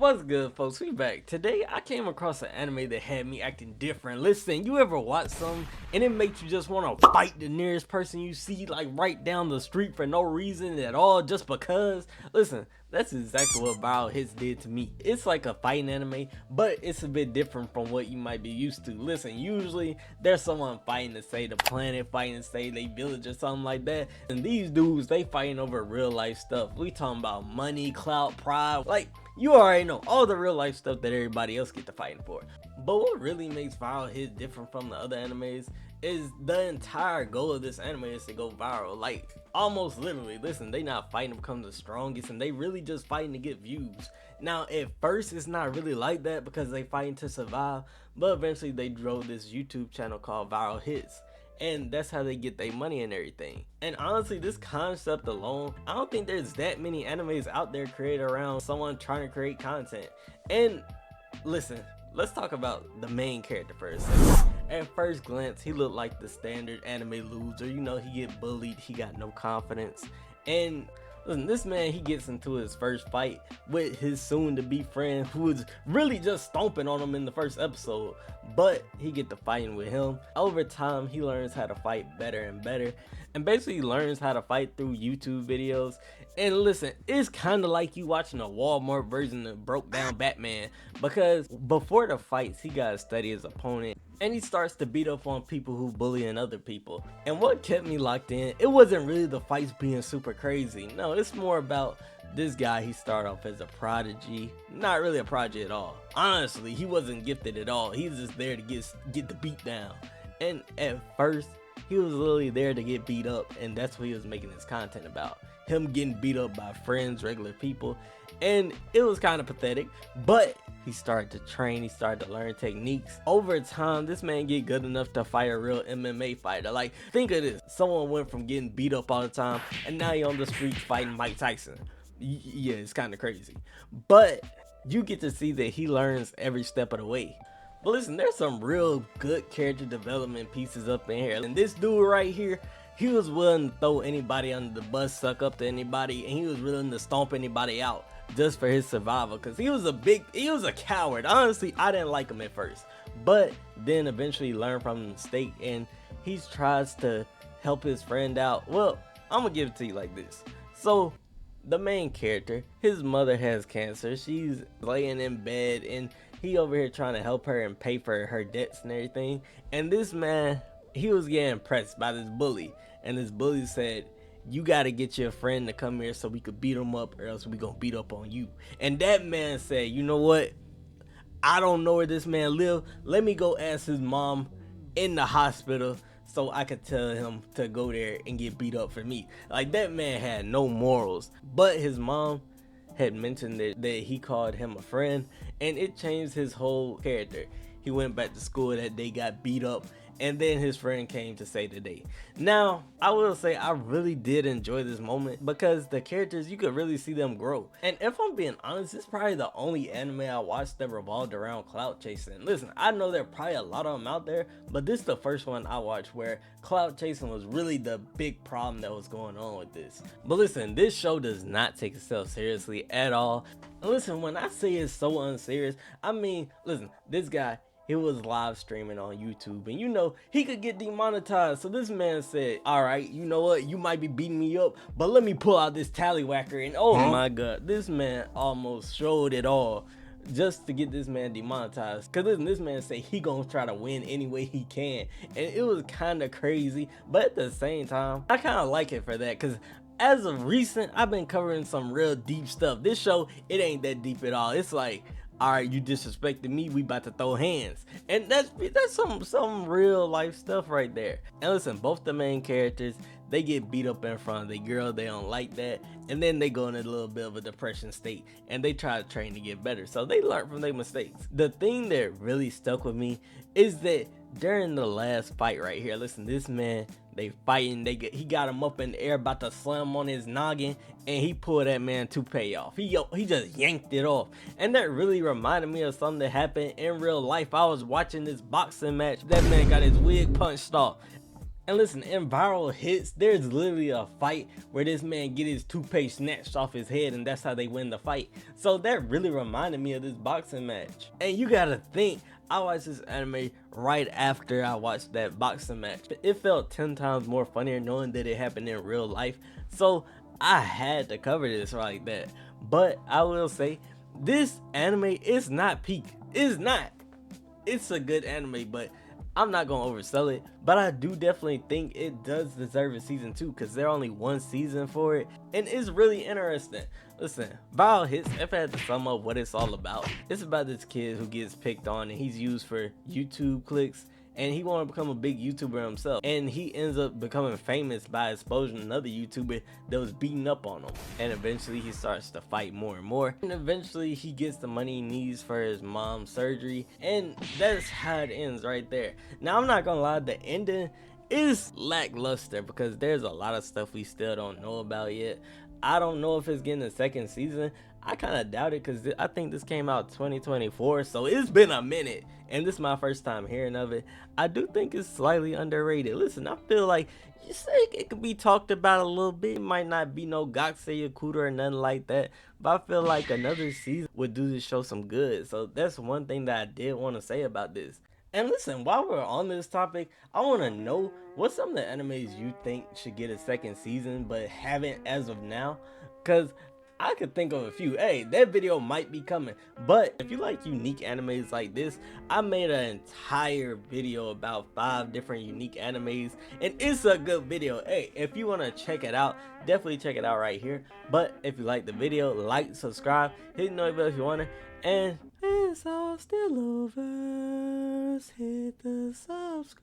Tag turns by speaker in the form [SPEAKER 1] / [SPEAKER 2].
[SPEAKER 1] What's good, folks? We back. Today I came across an anime that had me acting different. Listen, you ever watch something and it makes you just want to fight the nearest person you see, like right down the street for no reason at all, just because? Listen, that's exactly what Viral Hits did to me. It's like a fighting anime, but it's a bit different from what you might be used to. Listen, usually there's someone fighting to save the planet, fighting to save their village or something like that. And these dudes, they fighting over real life stuff. We talking about money, clout, pride, like you already know all the real life stuff that everybody else get to fighting for. But what really makes Viral Hits different from the other animes is the entire goal of this anime is to go viral. Like almost literally, listen, they not fighting to become the strongest, and they really just fighting to get views. Now at first it's not really like that because they fighting to survive, but eventually they drove this YouTube channel called Viral Hits, and that's how they get their money and everything. And honestly, this concept alone, I don't think there's that many animes out there created around someone trying to create content. And listen, let's talk about the main character first. At first glance, he looked like the standard anime loser. You know, he get bullied, he got no confidence. And listen, this man, he gets into his first fight with his soon-to-be friend who was really just stomping on him in the first episode. But he get to fighting with him. Over time, he learns how to fight better and better, and basically learns how to fight through YouTube videos. And listen, it's kind of like you watching a Walmart version of Broke Down Batman, because before the fights, he gotta study his opponent, and he starts to beat up on people who bullying other people. And what kept me locked in, it wasn't really the fights being super crazy. No, it's more about this guy. He started off as a prodigy, not really a prodigy at all. Honestly, he wasn't gifted at all. He was just there to get the beat down. And at first, he was literally there to get beat up, and that's what he was making his content about. Him getting beat up by friends, regular people. And it was kind of pathetic, but he started to train, he started to learn techniques. Over time, this man get good enough to fight a real MMA fighter. Like, think of this. Someone went from getting beat up all the time, and now he on the streets fighting Mike Tyson. Yeah, it's kind of crazy. But you get to see that he learns every step of the way. But listen, there's some real good character development pieces up in here. And this dude right here, he was willing to throw anybody under the bus, suck up to anybody, and he was willing to stomp anybody out just for his survival, because he was a coward. Honestly, I didn't like him at first, but then eventually learned from the mistake, and he tries to help his friend out. Well, I'm gonna give it to you like this. So the main character, his mother has cancer. She's laying in bed, and he over here trying to help her and pay for her debts and everything. And this man, he was getting pressed by this bully, and this bully said, "You gotta get your friend to come here so we could beat him up, or else we gonna beat up on you." And that man said, "You know what? I don't know where this man live. Let me go ask his mom in the hospital so I could tell him to go there and get beat up for me." Like, that man had no morals. But his mom had mentioned that he called him a friend, and it changed his whole character. He went back to school that day, got beat up, and then his friend came to save the day. Now, I will say I really did enjoy this moment because the characters, you could really see them grow. And if I'm being honest, it's probably the only anime I watched that revolved around clout chasing. Listen, I know there are probably a lot of them out there, but this is the first one I watched where clout chasing was really the big problem that was going on with this. But listen, this show does not take itself seriously at all. And listen, when I say it's so unserious, I mean, listen, this guy, he was live streaming on YouTube, and you know, he could get demonetized. So this man said, "All right, you know what? You might be beating me up, but let me pull out this tallywhacker." And oh my God, this man almost showed it all just to get this man demonetized. Cause listen, this man said he gonna try to win any way he can. And it was kind of crazy, but at the same time, I kind of like it for that, cause as of recent, I've been covering some real deep stuff. This show, it ain't that deep at all. It's like, all right, you disrespected me, we about to throw hands. And that's some real life stuff right there. And listen, both the main characters, they get beat up in front of the girl, they don't like that, and then they go in a little bit of a depression state, and they try to train to get better. So they learn from their mistakes. The thing that really stuck with me is that during the last fight right here, listen, this man, they fighting, he got him up in the air about to slam on his noggin, and he pulled that man toupee off. He just yanked it off. And that really reminded me of something that happened in real life. I was watching this boxing match, that man got his wig punched off. And listen, in viral hits, there's literally a fight where this man get his toothpaste snatched off his head and that's how they win the fight. So that really reminded me of this boxing match. And you gotta think, I watched this anime right after I watched that boxing match. It felt 10 times more funnier knowing that it happened in real life. So I had to cover this like that. But I will say, this anime is not peak. It's not. It's a good anime, but I'm not gonna oversell it. But I do definitely think it does deserve a season 2 because there's only one season for it, and it's really interesting. Listen, viral hits, if I had to sum up what it's all about, it's about this kid who gets picked on and he's used for YouTube clicks, and he want to become a big YouTuber himself, and he ends up becoming famous by exposing another YouTuber that was beating up on him, and eventually he starts to fight more and more, and eventually he gets the money he needs for his mom's surgery, and that's how it ends right there. Now I'm not gonna lie, the ending is lackluster because there's a lot of stuff we still don't know about yet. I don't know if it's getting a second season. I kind of doubt it because I think this came out 2024, so it's been a minute, and this is my first time hearing of it. I do think it's slightly underrated. Listen, I feel like you say it could be talked about a little bit. It might not be no Gakusei Yakuta or nothing like that, but I feel like another season would do this show some good. So that's one thing that I did want to say about this. And listen, while we're on this topic, I want to know what's some of the animes you think should get a second season but haven't as of now, because I could think of a few. Hey, that video might be coming. But if you like unique animes like this, I made an entire video about 5 different unique animes, and it's a good video. Hey, if you want to check it out, definitely check it out right here. But if you like the video, like, subscribe, hit the notification bell if you want to, and it's all still over. Hit the subscribe.